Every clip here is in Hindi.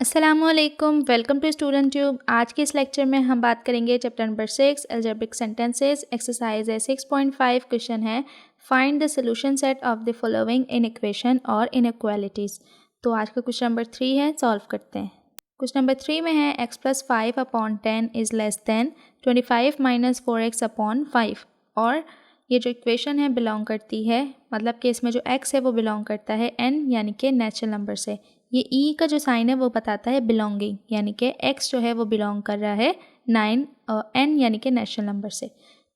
अस्सलामुअलैकुम, वेलकम टू स्टूडेंट ट्यूब। आज के इस लेक्चर में हम बात करेंगे chapter number 6 algebraic sentences. Exercise है 6.5। क्वेश्चन है find the solution set of the following in equation और इनइक्वालिटीज़। तो आज का क्वेश्चन नंबर 3 है, सॉल्व करते हैं। क्वेश्चन नंबर 3 में है x+5/10 is less than 25 - 4x/5। और ये जो इक्वेशन है बिलोंग करती है, मतलब कि इसमें जो x है वो बिलोंग करता है n यानी कि नेचुरल नंबर से। ये e का जो साइन है वो बताता है बिलोंगिंग, यानी कि x जो है वो बिलोंग कर रहा है 9 और n यानी कि नेचुरल नंबर से।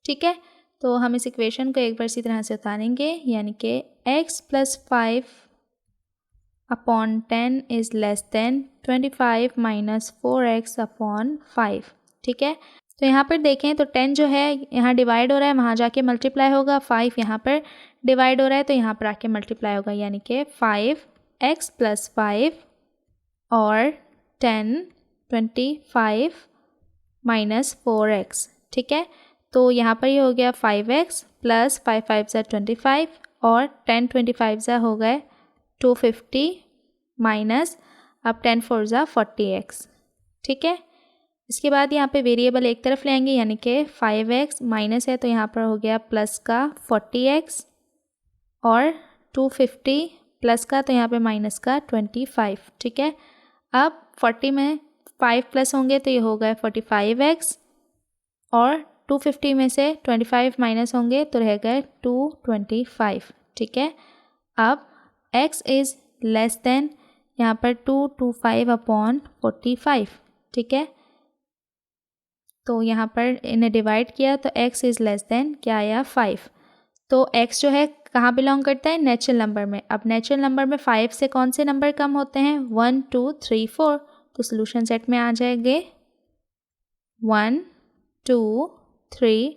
ठीक है, तो हम इस इक्वेशन को एक बार इसी तरह से उतारेंगे, यानी कि x+5/10 is less than 25 - 4x/5। ठीक है, तो यहाँ पर देखें तो 10 जो है यहाँ डिवाइड हो रहा है, वहाँ जाके मल्टीप्लाई होगा। 5 यहाँ पर डिवाइड हो रहा है तो यहाँ पर आके मल्टीप्लाई होगा, यानी कि 5x+5 और 10 25 - 4x। ठीक है, तो यहाँ पर ये हो गया 5x + 5 5 25 और 10 25 हो गए 250 माइनस अब 10 4 40x। ठीक है, इसके बाद यहाँ पे वेरिएबल एक तरफ ले आएंगे, यानी कि 5x माइनस है तो यहाँ पर हो गया प्लस का 40x और 250 प्लस का तो यहाँ पे माइनस का 25। ठीक है, अब 40 में 5 प्लस होंगे तो ये हो गया 45x और 250 में से 25 माइनस होंगे तो रह गए 225। ठीक है, अब x इज़ लेस देन यहाँ पर 225/45। ठीक है, तो यहाँ पर इन्हें डिवाइड किया तो x इज़ लेस देन क्या आया 5। तो x जो है कहाँ बिलोंग करता है, नेचुरल नंबर में। अब नेचुरल नंबर में 5 से कौन से नंबर कम होते हैं, 1 2 3 4। तो सोल्यूशन सेट में आ जाएंगे 1 2 3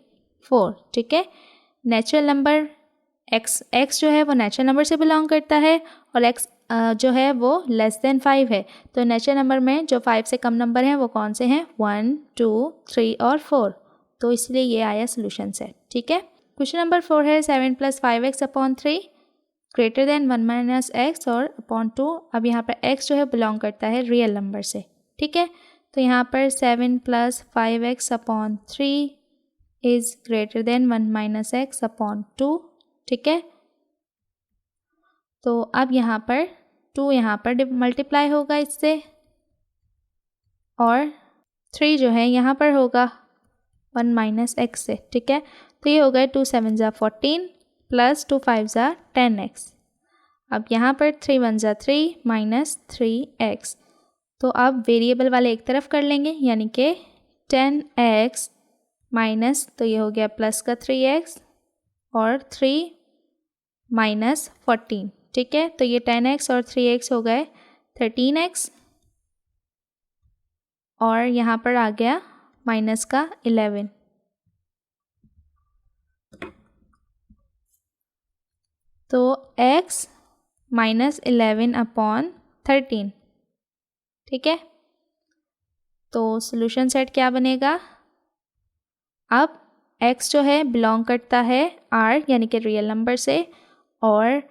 4। ठीक है, नेचुरल नंबर x जो है वो नेचुरल नंबर से बिलोंग करता है और x जो है वो लेस देन 5 है। तो नेचुरल नंबर में जो 5 से कम नंबर हैं वो कौन से हैं, 1 2 3 और 4। तो इसलिए ये आया सोल्यूशन सेट। ठीक है, क्वेश्चन नंबर 4 है 7 + 5x/3 ग्रेटर देन 1 - x और अपॉन 2। अब यहाँ पर x जो है बिलोंग करता है रियल नंबर से। ठीक है, तो यहाँ पर 7 + 5x/3 is greater than 1 - x/2। ठीक है, तो अब यहाँ पर 2 यहाँ पर मल्टीप्लाई होगा इससे और 3 जो है यहाँ पर होगा 1 - x से। ठीक है, तो ये हो गए 2 7 14 + 2 5 10x। अब यहाँ पर 3 1 3 माइनस 3x। तो अब वेरिएबल वाले एक तरफ कर लेंगे, यानी कि 10x माइनस तो ये हो गया प्लस का 3x और 3 माइनस 14। ठीक है, तो ये 10x और 3x हो गए 13x और यहाँ पर आ गया माइनस का 11। तो x - 11/13। ठीक है, तो सोल्यूशन सेट क्या बनेगा, अब x जो है बिलोंग करता है r यानी कि रियल नंबर से और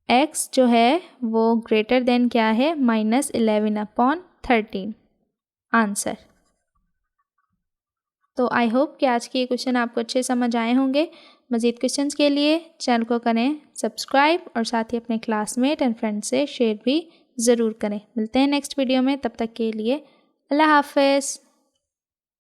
x जो है वो ग्रेटर देन क्या है, -11/13 आंसर। तो आई होप कि आज के ये क्वेश्चन आपको अच्छे समझ आए होंगे। मज़ीद क्वेश्चंस के लिए चैनल को करें सब्सक्राइब और साथ ही अपने क्लासमेट एंड फ्रेंड से शेयर भी ज़रूर करें। मिलते हैं नेक्स्ट वीडियो में, तब तक के लिए अल्लाह हाफ़िज़।